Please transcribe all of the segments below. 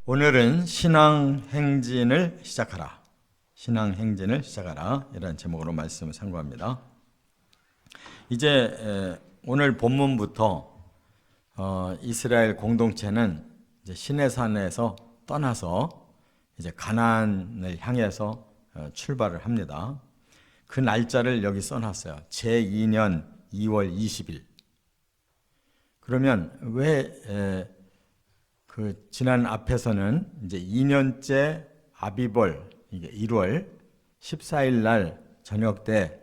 오늘은 신앙행진을 시작하라. 신앙행진을 시작하라. 이라는 제목으로 말씀을 상고합니다. 이제 오늘 본문부터 이스라엘 공동체는 이제 시내산에서 떠나서 이제 가나안을 향해서 출발을 합니다. 그 날짜를 여기 써놨어요. 제2년 2월 20일. 그러면 왜 지난 앞에서는 이제 2년째 아비벌, 이게 1월 14일 날 저녁 때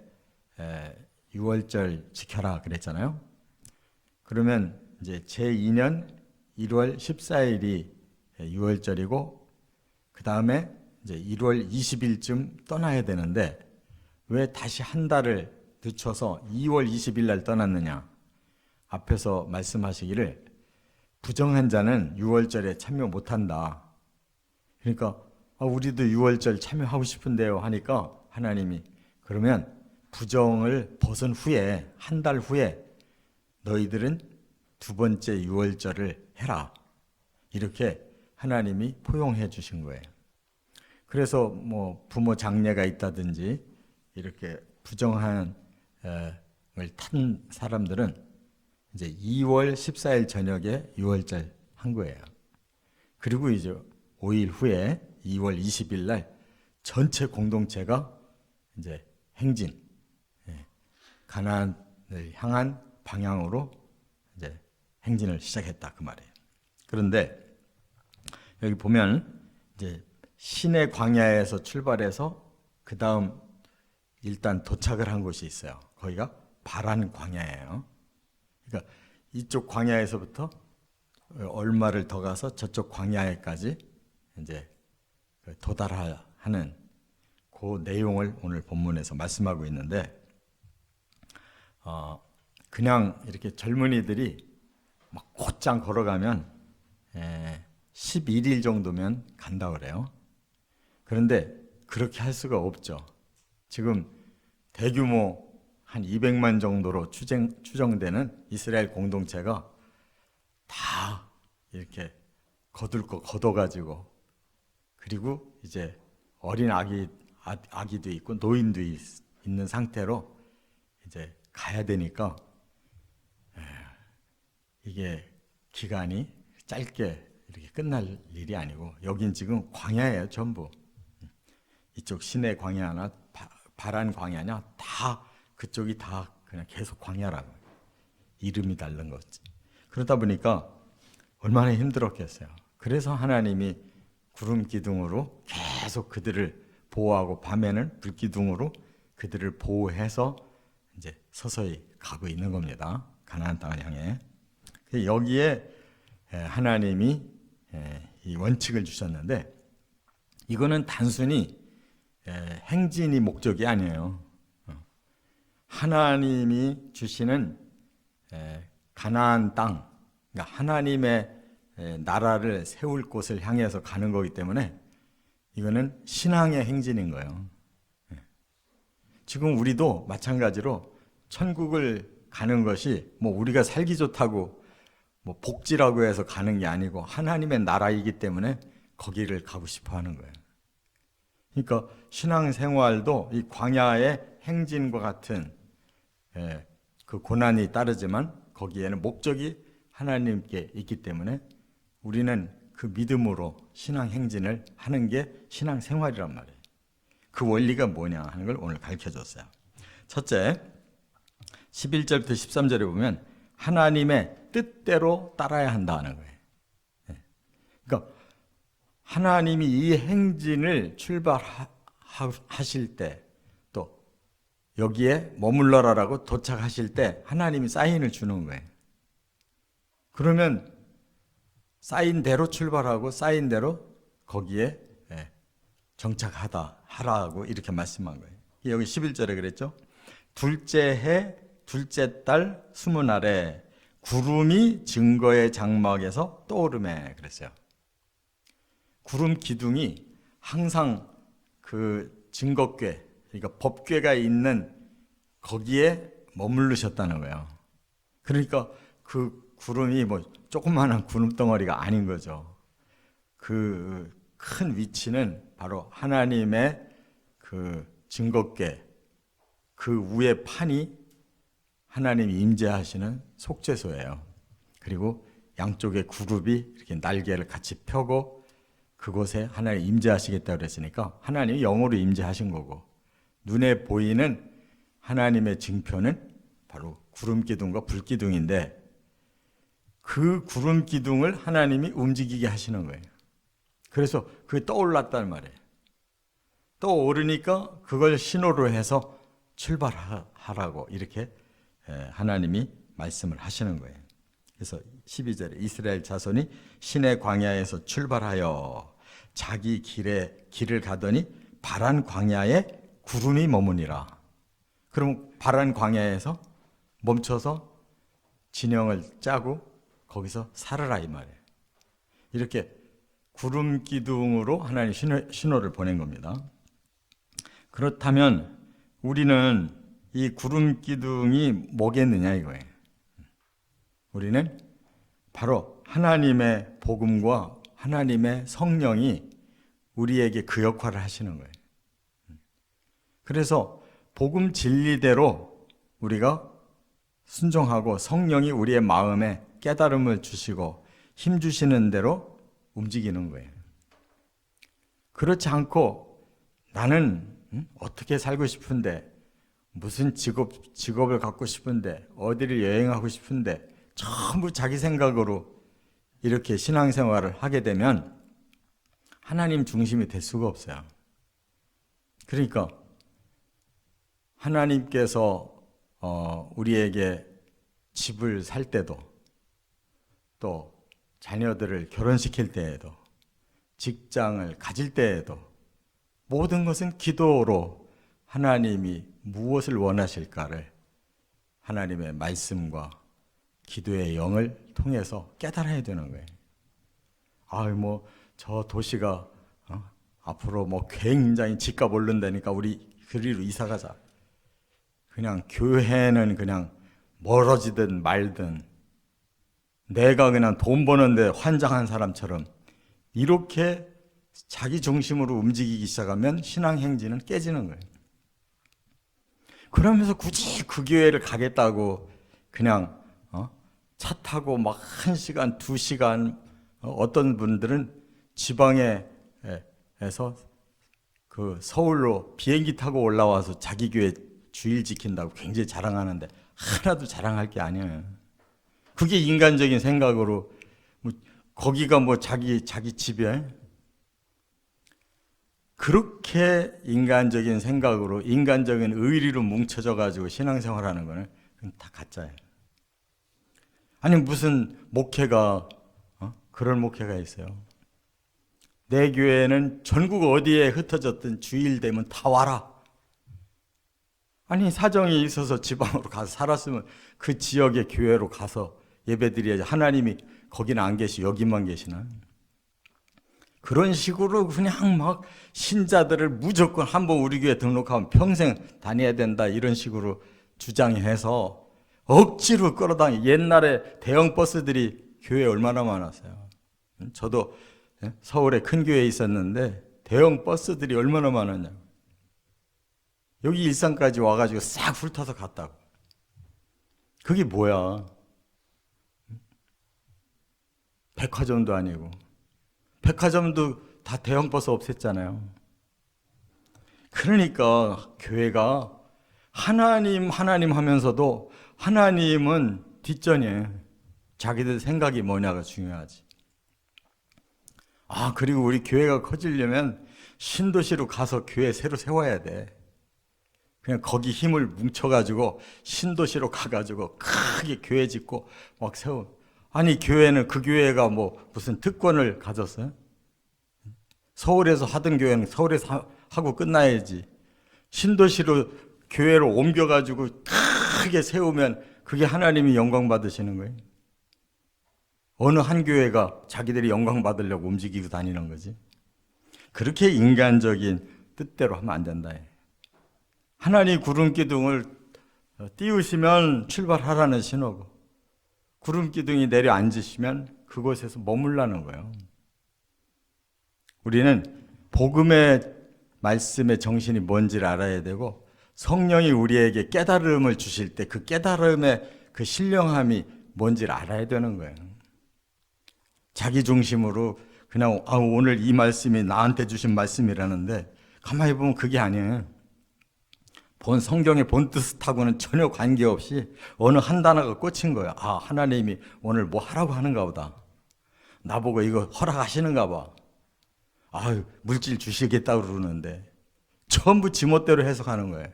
6월절 지켜라 그랬잖아요. 그러면 이제 제2년 1월 14일이 6월절이고 그 다음에 이제 1월 20일쯤 떠나야 되는데 왜 다시 한 달을 늦춰서 2월 20일 날 떠났느냐? 앞에서 말씀하시기를 부정한 자는 6월절에 참여 못한다. 그러니까 우리도 6월절 참여하고 싶은데요 하니까 하나님이 그러면 부정을 벗은 후에 한 달 후에 너희들은 두 번째 6월절을 해라. 이렇게 하나님이 포용해 주신 거예요. 그래서 뭐 부모 장례가 있다든지 이렇게 부정한 을 탄 사람들은 이제 2월 14일 저녁에 6월절 한 거예요. 그리고 이제 5일 후에 2월 20일 날 전체 공동체가 이제 행진, 가나안을 향한 방향으로 이제 행진을 시작했다 그 말이에요. 그런데 여기 보면 이제 시내 광야에서 출발해서 그 다음 일단 도착을 한 곳이 있어요. 거기가 바란 광야예요. 그러니까 이쪽 광야에서부터 얼마를 더 가서 저쪽 광야에까지 이제 도달하는 그 내용을 오늘 본문에서 말씀하고 있는데, 그냥 이렇게 젊은이들이 막 곧장 걸어가면 11일 정도면 간다 그래요. 그런데 그렇게 할 수가 없죠. 지금 대규모 한 200만 정도로 추정되는 이스라엘 공동체가 다 이렇게 거둘 거 걷어가지고, 그리고 이제 어린 아기도 있고 노인도 있는 상태로 이제 가야 되니까 이게 기간이 짧게 이렇게 끝날 일이 아니고, 여긴 지금 광야예요. 전부 이쪽 시내 광야나 바란 광야냐 다 그쪽이 다 그냥 계속 광야라고, 이름이 다른 거지. 그러다 보니까 얼마나 힘들었겠어요. 그래서 하나님이 구름 기둥으로 계속 그들을 보호하고 밤에는 불 기둥으로 그들을 보호해서 이제 서서히 가고 있는 겁니다. 가나안 땅을 향해. 여기에 하나님이 이 원칙을 주셨는데, 이거는 단순히 행진이 목적이 아니에요. 하나님이 주시는 가나안 땅, 그러니까 하나님의 나라를 세울 곳을 향해서 가는 거기 때문에 이거는 신앙의 행진인 거예요. 지금 우리도 마찬가지로 천국을 가는 것이 뭐 우리가 살기 좋다고 뭐 복지라고 해서 가는 게 아니고 하나님의 나라이기 때문에 거기를 가고 싶어 하는 거예요. 그러니까 신앙생활도 이 광야의 행진과 같은 그 고난이 따르지만 거기에는 목적이 하나님께 있기 때문에 우리는 그 믿음으로 신앙 행진을 하는 게 신앙 생활이란 말이에요. 그 원리가 뭐냐 하는 걸 오늘 가르쳐줬어요. 첫째, 11절부터 13절에 보면 하나님의 뜻대로 따라야 한다는 거예요. 그러니까 하나님이 이 행진을 출발하실 때, 또 여기에 머물러라라고 도착하실 때 하나님이 사인을 주는 거예요. 그러면 사인대로 출발하고 사인대로 거기에 정착하라고 이렇게 말씀한 거예요. 여기 11절에 그랬죠. 둘째 해 둘째 달 20날에 구름이 증거의 장막에서 떠오르매 그랬어요. 구름 기둥이 항상 그 증거궤, 그러니까 법궤가 있는 거기에 머무르셨다는 거예요. 그러니까 그 구름이 뭐 조그마한 구름 덩어리가 아닌 거죠. 그 큰 위치는 바로 하나님의 그 증거궤, 그 위에 판이 하나님이 임재하시는 속죄소예요. 그리고 양쪽에 구룹이 이렇게 날개를 같이 펴고 그곳에 하나님 임재하시겠다고 그랬으니까 하나님이 영으로 임재하신 거고, 눈에 보이는 하나님의 증표는 바로 구름기둥과 불기둥인데, 그 구름기둥을 하나님이 움직이게 하시는 거예요. 그래서 그게 떠올랐단 말이에요. 떠오르니까 그걸 신호로 해서 출발하라고 이렇게 하나님이 말씀을 하시는 거예요. 그래서 12절에 이스라엘 자손이 시내 광야에서 출발하여 자기 길을 가더니 바란 광야에 구름이 머무니라. 그럼 바란 광야에서 멈춰서 진영을 짜고 거기서 살아라 이 말이에요. 이렇게 구름 기둥으로 하나님 신호를 보낸 겁니다. 그렇다면 우리는 이 구름 기둥이 뭐겠느냐 이거예요. 우리는 바로 하나님의 복음과 하나님의 성령이 우리에게 그 역할을 하시는 거예요. 그래서 복음 진리대로 우리가 순종하고 성령이 우리의 마음에 깨달음을 주시고 힘 주시는 대로 움직이는 거예요. 그렇지 않고 나는 어떻게 살고 싶은데, 무슨 직업을 갖고 싶은데, 어디를 여행하고 싶은데, 전부 자기 생각으로 이렇게 신앙생활을 하게 되면 하나님 중심이 될 수가 없어요. 그러니까 하나님께서 우리에게 집을 살 때도, 또 자녀들을 결혼시킬 때에도, 직장을 가질 때에도 모든 것은 기도로 하나님이 무엇을 원하실까를 하나님의 말씀과 기도의 영을 통해서 깨달아야 되는 거예요. 저 도시가 앞으로 굉장히 집값 오른다니까 우리 그리로 이사 가자. 그냥 교회는 그냥 멀어지든 말든 내가 그냥 돈 버는데 환장한 사람처럼 이렇게 자기 중심으로 움직이기 시작하면 신앙 행진은 깨지는 거예요. 그러면서 굳이 그 교회를 가겠다고 그냥 차 타고 1시간, 2시간, 어떤 분들은 지방에서 그 서울로 비행기 타고 올라와서 자기 교회 주일 지킨다고 굉장히 자랑하는데 하나도 자랑할 게 아니에요. 그게 인간적인 생각으로 거기가 자기 집이야. 그렇게 인간적인 생각으로 인간적인 의리로 뭉쳐져 가지고 신앙생활하는 거는 다 가짜예요. 아니 무슨 목회가 그런 목회가 있어요. 내 교회는 전국 어디에 흩어졌든 주일 되면 다 와라. 아니 사정이 있어서 지방으로 가서 살았으면 그 지역의 교회로 가서 예배드려야지. 하나님이 거기는 안 계시, 여기만 계시나? 그런 식으로 그냥 신자들을 무조건 한번 우리 교회 등록하면 평생 다녀야 된다 이런 식으로 주장해서 억지로 끌어당기. 옛날에 대형 버스들이 교회에 얼마나 많았어요. 저도 서울에 큰 교회에 있었는데 대형 버스들이 얼마나 많았냐고. 여기 일산까지 와가지고 싹 훑어서 갔다고. 그게 뭐야? 백화점도 아니고. 백화점도 다 대형 버스 없앴잖아요. 그러니까 교회가 하나님 하면서도 하나님은 뒷전이에요. 자기들 생각이 뭐냐가 중요하지. 그리고 우리 교회가 커지려면 신도시로 가서 교회 새로 세워야 돼. 그냥 거기 힘을 뭉쳐가지고 신도시로 가가지고 크게 교회 짓고 세워. 아니 교회는 그 교회가 무슨 특권을 가졌어요? 서울에서 하던 교회는 서울에서 하고 끝나야지. 신도시로 교회로 옮겨가지고 크게 세우면 그게 하나님이 영광 받으시는 거예요. 어느 한 교회가 자기들이 영광 받으려고 움직이고 다니는 거지. 그렇게 인간적인 뜻대로 하면 안 된다. 하나님 구름기둥을 띄우시면 출발하라는 신호고, 구름기둥이 내려앉으시면 그곳에서 머물라는 거예요. 우리는 복음의 말씀의 정신이 뭔지를 알아야 되고 성령이 우리에게 깨달음을 주실 때 그 깨달음의 그 신령함이 뭔지를 알아야 되는 거예요. 자기 중심으로 그냥 오늘 이 말씀이 나한테 주신 말씀이라는데 가만히 보면 그게 아니에요. 본 성경의 본 뜻하고는 전혀 관계없이 어느 한 단어가 꽂힌 거예요. 아, 하나님이 오늘 뭐 하라고 하는가 보다. 나보고 이거 허락하시는가 봐. 아유, 물질 주시겠다고 그러는데 전부 지멋대로 해석하는 거예요.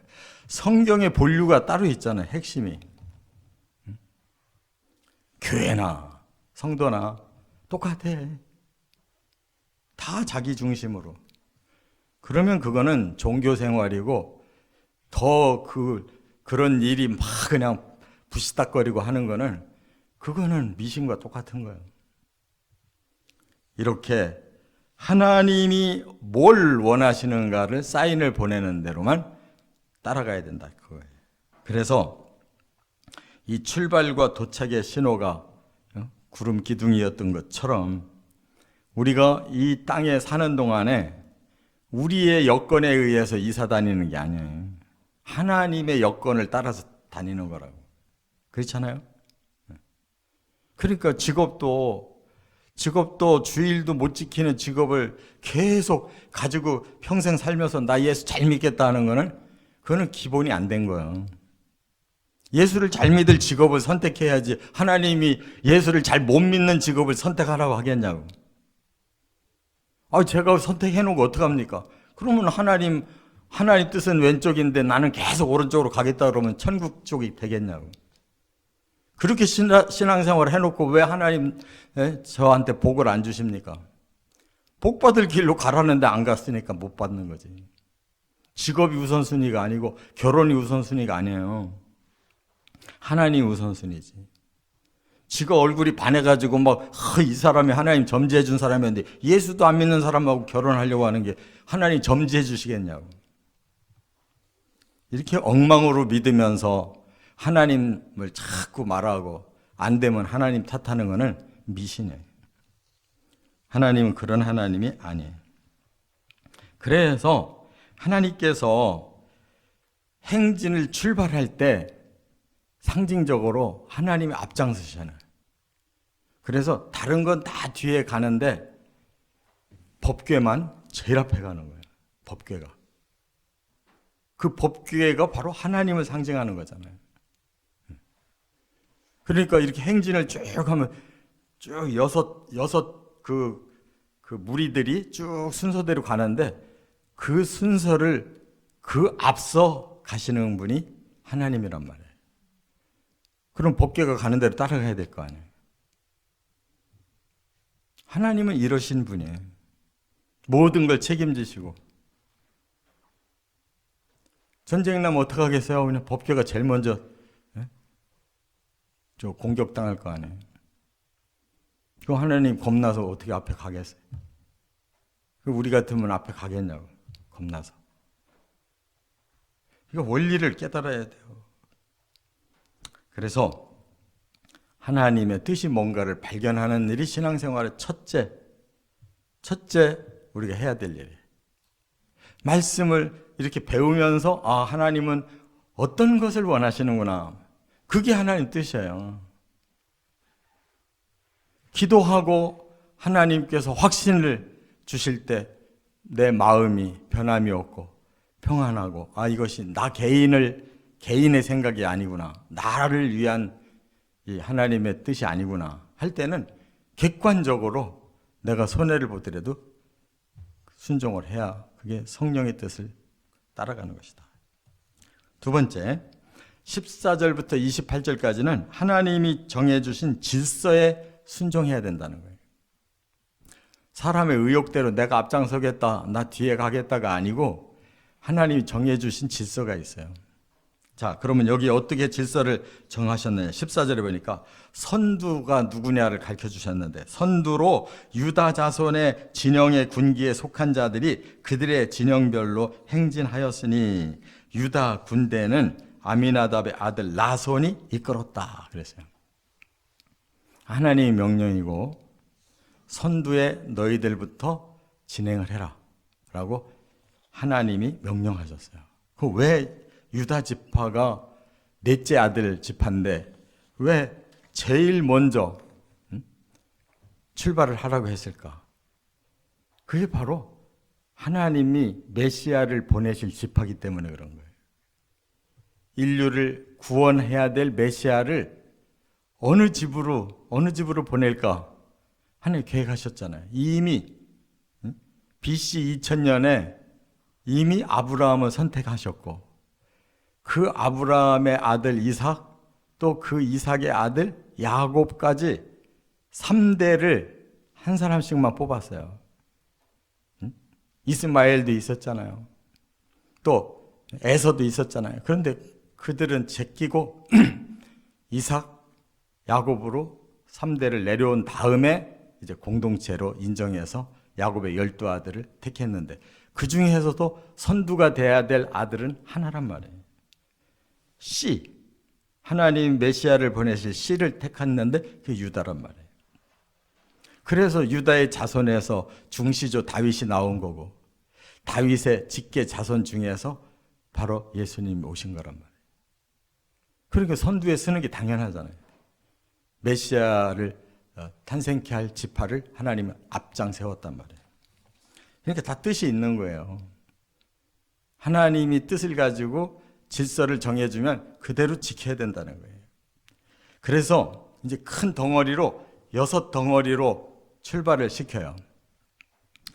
성경의 본류가 따로 있잖아요. 핵심이. 교회나 성도나 똑같아. 다 자기 중심으로. 그러면 그거는 종교 생활이고 더 그런 일이 막 그냥 부시닥거리고 하는 거는 그거는 미신과 똑같은 거예요. 이렇게 하나님이 뭘 원하시는가를 사인을 보내는 대로만 따라가야 된다 그거예요. 그래서 이 출발과 도착의 신호가 구름 기둥이었던 것처럼 우리가 이 땅에 사는 동안에 우리의 여건에 의해서 이사 다니는 게 아니에요. 하나님의 여건을 따라서 다니는 거라고. 그렇잖아요? 그러니까 직업도 주일도 못 지키는 직업을 계속 가지고 평생 살면서 나 예수 잘 믿겠다 하는 거는 그거는 기본이 안 된 거예요. 예수를 잘 믿을 직업을 선택해야지 하나님이 예수를 잘 못 믿는 직업을 선택하라고 하겠냐고. 제가 선택해 놓은 거 어떡합니까? 그러면 하나님 뜻은 왼쪽인데 나는 계속 오른쪽으로 가겠다 그러면 천국 쪽이 되겠냐고. 그렇게 신앙생활을 해놓고 왜 하나님 저한테 복을 안 주십니까? 복 받을 길로 가라는데 안 갔으니까 못 받는 거지. 직업이 우선순위가 아니고 결혼이 우선순위가 아니에요. 하나님이 우선순위지. 지가 얼굴이 반해가지고 이 사람이 하나님 점지해 준 사람이었는데 예수도 안 믿는 사람하고 결혼하려고 하는 게 하나님 점지해 주시겠냐고. 이렇게 엉망으로 믿으면서 하나님을 자꾸 말하고 안 되면 하나님 탓하는 거는 미신이에요. 하나님은 그런 하나님이 아니에요. 그래서 하나님께서 행진을 출발할 때 상징적으로 하나님이 앞장서시잖아요. 그래서 다른 건 다 뒤에 가는데 법궤만 제일 앞에 가는 거예요. 법궤가. 그 법궤가 바로 하나님을 상징하는 거잖아요. 그러니까 이렇게 행진을 쭉 하면 쭉 여섯 그 무리들이 쭉 순서대로 가는데 그 순서를 그 앞서 가시는 분이 하나님이란 말이에요. 그럼 법궤가 가는 대로 따라가야 될 거 아니에요. 하나님은 이러신 분이에요. 모든 걸 책임지시고. 전쟁 나면 어떡하겠어요? 그냥 법궤가 제일 먼저 공격당할 거 아니에요. 그 하나님 겁나서 어떻게 앞에 가겠어요? 우리 같으면 앞에 가겠냐고. 겁나서. 이거 원리를 깨달아야 돼요. 그래서 하나님의 뜻이 뭔가를 발견하는 일이 신앙생활의 첫째 우리가 해야 될 일이에요. 말씀을 이렇게 배우면서 하나님은 어떤 것을 원하시는구나. 그게 하나님 뜻이에요. 기도하고 하나님께서 확신을 주실 때 내 마음이 변함이 없고 평안하고 이것이 나 개인의 생각이 아니구나. 나를 위한 이 하나님의 뜻이 아니구나 할 때는 객관적으로 내가 손해를 보더라도 순종을 해야 그게 성령의 뜻을 따라가는 것이다. 두 번째, 14절부터 28절까지는 하나님이 정해주신 질서에 순종해야 된다는 거예요. 사람의 의욕대로 내가 앞장서겠다, 나 뒤에 가겠다가 아니고 하나님이 정해주신 질서가 있어요. 자, 그러면 여기 어떻게 질서를 정하셨느냐. 14절에 보니까 선두가 누구냐를 가르쳐 주셨는데 선두로 유다 자손의 진영의 군기에 속한 자들이 그들의 진영별로 행진하였으니 유다 군대는 아미나답의 아들 나손이 이끌었다 그랬어요. 하나님의 명령이고 선두에 너희들부터 진행을 해라 라고 하나님이 명령하셨어요. 그 왜 유다 지파가 넷째 아들 지파인데 왜 제일 먼저 출발을 하라고 했을까? 그게 바로 하나님이 메시아를 보내실 지파이기 때문에 그런 거예요. 인류를 구원해야 될 메시아를 어느 집으로 보낼까? 하나님 계획하셨잖아요. 이미 BC 2000년에 이미 아브라함을 선택하셨고 그 아브라함의 아들 이삭 또 그 이삭의 아들 야곱까지 3대를 한 사람씩만 뽑았어요. 이스마엘도 있었잖아요. 또 에서도 있었잖아요. 그런데 그들은 제끼고 이삭, 야곱으로 3대를 내려온 다음에 이제 공동체로 인정해서 야곱의 12아들을 택했는데 그 중에서도 선두가 돼야 될 아들은 하나란 말이에요. 씨, 하나님 메시아를 보내실 씨를 택했는데 그게 유다란 말이에요. 그래서 유다의 자손에서 중시조 다윗이 나온 거고 다윗의 직계 자손 중에서 바로 예수님이 오신 거란 말이에요. 그러니까 선두에 서는 게 당연하잖아요. 메시아를 탄생케 할 지파를 하나님은 앞장 세웠단 말이에요. 그러니까 다 뜻이 있는 거예요. 하나님이 뜻을 가지고 질서를 정해주면 그대로 지켜야 된다는 거예요. 그래서 이제 큰 덩어리로 6덩어리로 출발을 시켜요.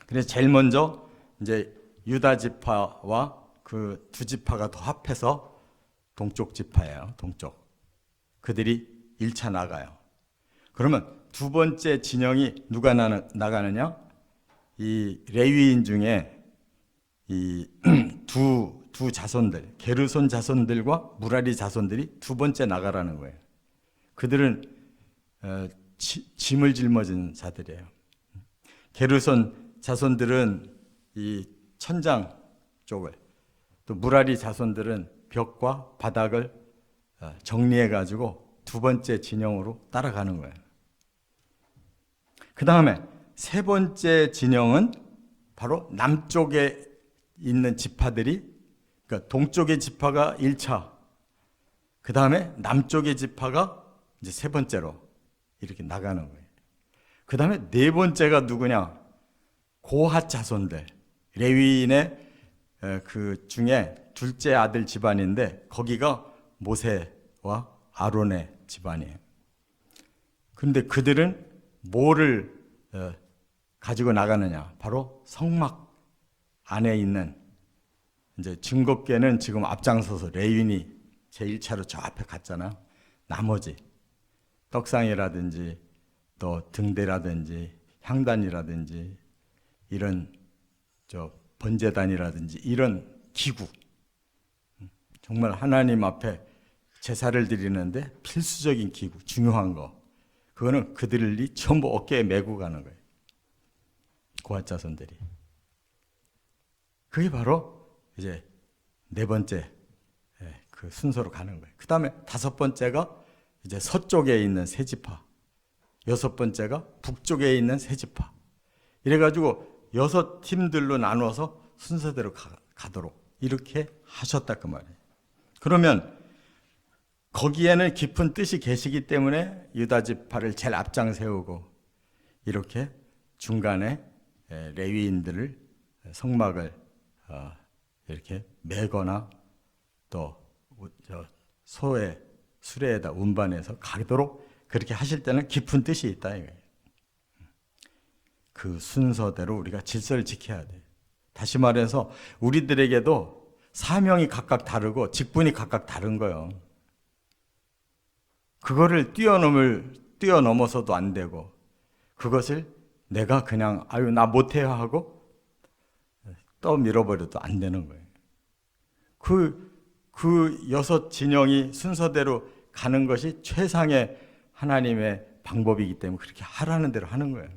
그래서 제일 먼저 이제 유다 지파와 그 두 지파가 더 합해서 동쪽 지파예요. 동쪽. 그들이 1차 나가요. 그러면 두 번째 진영이 누가 나가느냐? 이 레위인 중에 이 두 자손들, 게르손 자손들과 무라리 자손들이 두 번째 나가라는 거예요. 그들은 짐을 짊어진 자들이에요. 게르손 자손들은 이 천장 쪽을, 또 무라리 자손들은 벽과 바닥을 정리해 가지고 두 번째 진영으로 따라가는 거예요. 그 다음에 세 번째 진영은 바로 남쪽에 있는 지파들이, 그러니까 동쪽의 지파가 1차, 그 다음에 남쪽의 지파가 이제 세 번째로 이렇게 나가는 거예요. 그 다음에 네 번째가 누구냐? 고핫 자손들, 레위인의 그 중에 둘째 아들 집안인데 거기가 모세와 아론의 집안이에요. 그런데 그들은 뭐를 가지고 나가느냐? 바로 성막 안에 있는 이제 증거궤는 지금 앞장서서 레위인이 제1차로 저 앞에 갔잖아. 나머지 떡상이라든지 또 등대라든지 향단이라든지 이런 번제단이라든지 이런 기구, 정말 하나님 앞에 제사를 드리는데 필수적인 기구, 중요한 거, 그거는 그들이 전부 어깨에 메고 가는 거예요. 고핫 자손들이. 그게 바로 이제 네 번째 그 순서로 가는 거예요. 그 다음에 다섯 번째가 이제 서쪽에 있는 세 지파, 여섯 번째가 북쪽에 있는 세 지파. 이래가지고 6팀들로 나눠서 순서대로 가도록 이렇게 하셨다 그 말이에요. 그러면 거기에는 깊은 뜻이 계시기 때문에 유다 지파를 제일 앞장 세우고 이렇게 중간에 레위인들을 성막을 이렇게 매거나 또 소의 수레에다 운반해서 가도록 그렇게 하실 때는 깊은 뜻이 있다 이거예요. 그 순서대로 우리가 질서를 지켜야 돼요. 다시 말해서 우리들에게도 사명이 각각 다르고 직분이 각각 다른 거예요. 그거를 뛰어넘어서도 안 되고 그것을 내가 그냥 아유 나 못해요 하고 떠밀어버려도 안 되는 거예요. 그 여섯 진영이 순서대로 가는 것이 최상의 하나님의 방법이기 때문에 그렇게 하라는 대로 하는 거예요.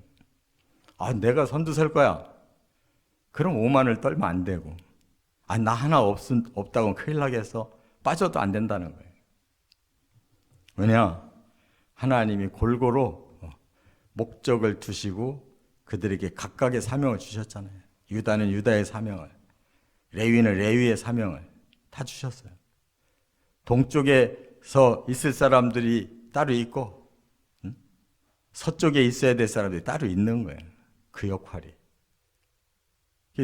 아, 내가 선두 설 거야. 그럼 오만을 떨면 안 되고, 아, 나 하나 없다고 큰일 나겠어. 빠져도 안 된다는 거예요. 왜냐? 하나님이 골고루 목적을 두시고 그들에게 각각의 사명을 주셨잖아요. 유다는 유다의 사명을, 레위는 레위의 사명을 다 주셨어요. 동쪽에서 있을 사람들이 따로 있고 서쪽에 있어야 될 사람들이 따로 있는 거예요. 그 역할이.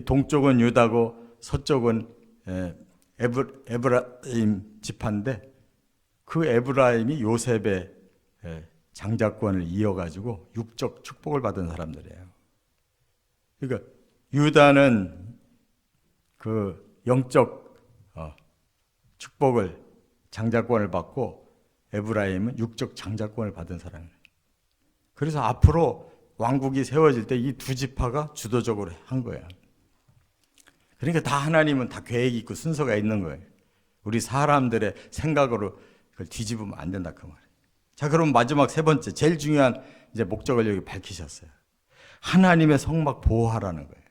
동쪽은 유다고 서쪽은 에브라임 지파인데 그 에브라임이 요셉의 장자권을 이어가지고 육적 축복을 받은 사람들이에요. 그러니까 유다는 그 영적 축복을 장자권을 받고 에브라임은 육적 장자권을 받은 사람이에요. 그래서 앞으로 왕국이 세워질 때 이 두 지파가 주도적으로 한 거예요. 그러니까 다 하나님은 다 계획이 있고 순서가 있는 거예요. 우리 사람들의 생각으로 그걸 뒤집으면 안 된다 그 말이에요. 자, 그럼 마지막 세 번째 제일 중요한 이제 목적을 여기 밝히셨어요. 하나님의 성막 보호하라는 거예요.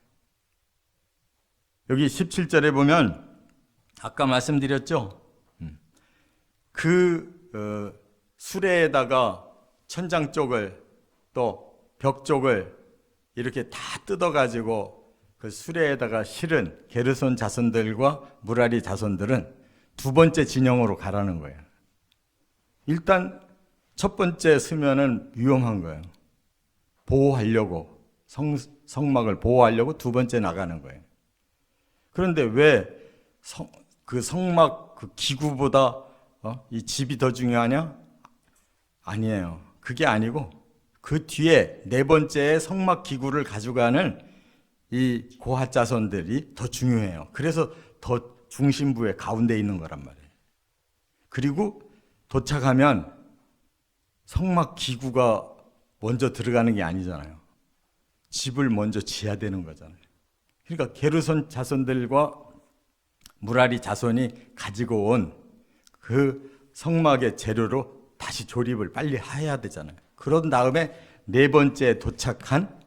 여기 17절에 보면 아까 말씀드렸죠. 그 수레에다가 천장 쪽을 또 벽 쪽을 이렇게 다 뜯어가지고 그 수레에다가 실은 게르손 자손들과 무라리 자손들은 두 번째 진영으로 가라는 거예요. 일단 첫 번째 서면은 위험한 거예요. 보호하려고 성막을 보호하려고 두 번째 나가는 거예요. 그런데 왜 그 성막 그 기구보다 이 집이 더 중요하냐? 아니에요. 그게 아니고 그 뒤에 네 번째의 성막 기구를 가져가는 이 고핫 자손들이 더 중요해요. 그래서 더 중심부에 가운데 있는 거란 말이에요. 그리고 도착하면 성막 기구가 먼저 들어가는 게 아니잖아요. 집을 먼저 지어야 되는 거잖아요. 그러니까 게르손 자손들과 무라리 자손이 가지고 온 그 성막의 재료로 다시 조립을 빨리 해야 되잖아요. 그런 다음에 네 번째 도착한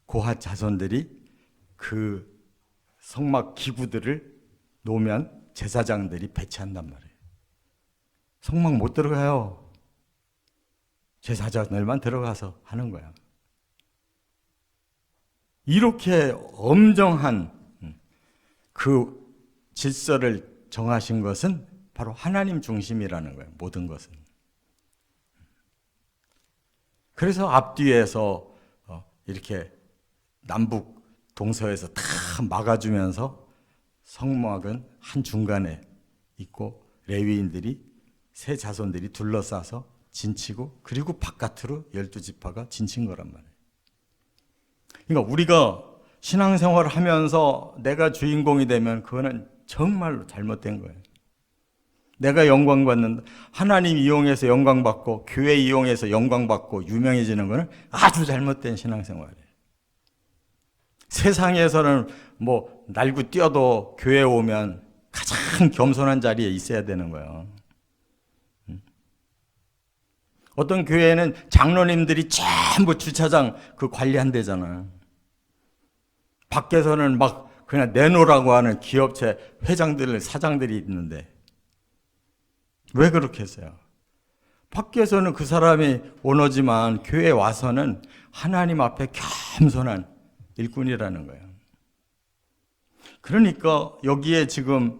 고핫 자손들이 그 성막 기구들을 놓으면 제사장들이 배치한단 말이에요. 성막 못 들어가요. 제사장들만 들어가서 하는 거야. 이렇게 엄정한 그 질서를 정하신 것은 바로 하나님 중심이라는 거예요. 모든 것은. 그래서 앞뒤에서 이렇게 남북 동서에서 다 막아주면서 성막은 한 중간에 있고 레위인들이 세 자손들이 둘러싸서 진치고 그리고 바깥으로 12지파가 진친 거란 말이에요. 그러니까 우리가 신앙생활을 하면서 내가 주인공이 되면 그거는 정말로 잘못된 거예요. 내가 영광받는, 하나님 이용해서 영광받고 교회 이용해서 영광받고 유명해지는 거는 아주 잘못된 신앙생활이에요. 세상에서는 뭐 날고 뛰어도 교회에 오면 가장 겸손한 자리에 있어야 되는 거예요. 어떤 교회는 장로님들이 전부 주차장 그 관리한대잖아요. 밖에서는 막 그냥 내놓으라고 하는 기업체 회장들, 사장들이 있는데 왜 그렇게 했어요? 밖에서는 그 사람이 오너지만 교회에 와서는 하나님 앞에 겸손한 일꾼이라는 거예요. 그러니까 여기에 지금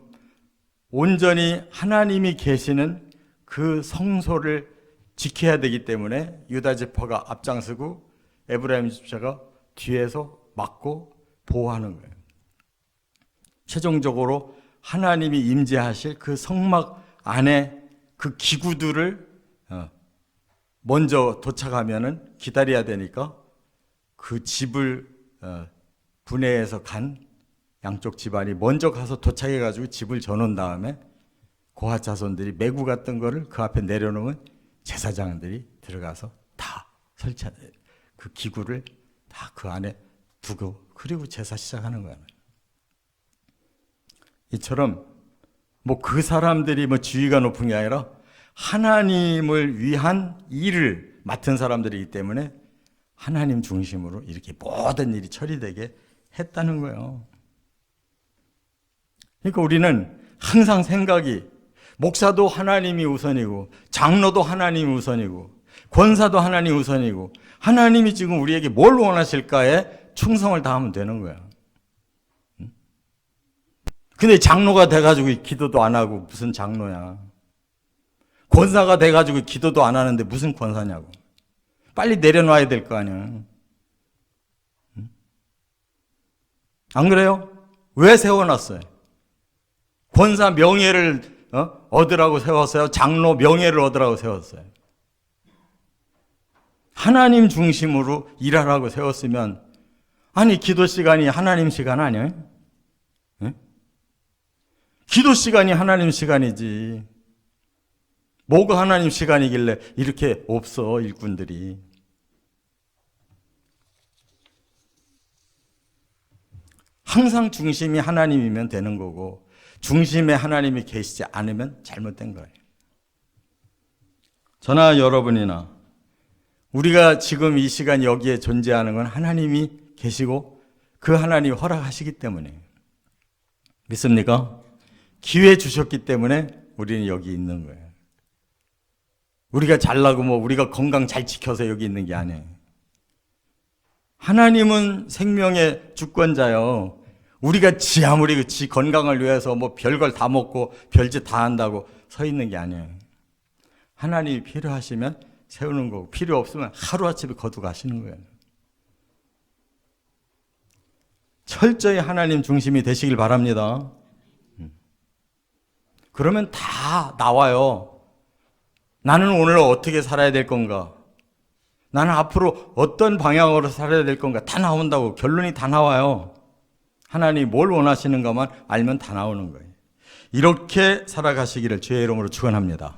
온전히 하나님이 계시는 그 성소를 지켜야 되기 때문에 유다 지파가 앞장서고 에브라임 지파가 뒤에서 막고 보호하는 거예요. 최종적으로 하나님이 임재하실 그 성막 안에 그 기구들을 먼저 도착하면은 기다려야 되니까 그 집을 분해해서 간 양쪽 집안이 먼저 가서 도착해가지고 집을 져놓은 다음에 고핫 자손들이 메고 갔던 거를 그 앞에 내려놓으면 제사장들이 들어가서 다 설치한 그 기구를 다 그 안에 두고 그리고 제사 시작하는 거예요. 이처럼 뭐 그 사람들이 뭐 지위가 높은 게 아니라 하나님을 위한 일을 맡은 사람들이기 때문에 하나님 중심으로 이렇게 모든 일이 처리되게 했다는 거예요. 그러니까 우리는 항상 생각이 목사도 하나님이 우선이고 장로도 하나님이 우선이고 권사도 하나님 우선이고 하나님이 지금 우리에게 뭘 원하실까에 충성을 다하면 되는 거야. 근데 장로가 돼가지고 기도도 안 하고 무슨 장로야. 권사가 돼가지고 기도도 안 하는데 무슨 권사냐고. 빨리 내려놔야 될 거 아니야. 안 그래요? 왜 세워놨어요? 권사 명예를 얻으라고 세웠어요? 장로 명예를 얻으라고 세웠어요? 하나님 중심으로 일하라고 세웠으면, 아니 기도 시간이 하나님 시간 아니에요? 네? 기도 시간이 하나님 시간이지. 뭐가 하나님 시간이길래 이렇게 없어, 일꾼들이. 항상 중심이 하나님이면 되는 거고 중심에 하나님이 계시지 않으면 잘못된 거예요. 저나 여러분이나 우리가 지금 이 시간 여기에 존재하는 건 하나님이 계시고 그 하나님이 허락하시기 때문에. 믿습니까? 기회 주셨기 때문에 우리는 여기 있는 거예요. 우리가 잘나고 우리가 건강 잘 지켜서 여기 있는 게 아니에요. 하나님은 생명의 주권자요. 우리가 아무리 지 건강을 위해서 별걸 다 먹고 별짓 다 한다고 서 있는 게 아니에요. 하나님이 필요하시면 세우는 거고 필요 없으면 하루아침에 거두가시는 거예요. 철저히 하나님 중심이 되시길 바랍니다. 그러면 다 나와요. 나는 오늘 어떻게 살아야 될 건가? 나는 앞으로 어떤 방향으로 살아야 될 건가? 다 나온다고. 결론이 다 나와요. 하나님이 뭘 원하시는가만 알면 다 나오는 거예요. 이렇게 살아가시기를 주의 이름으로 축원합니다.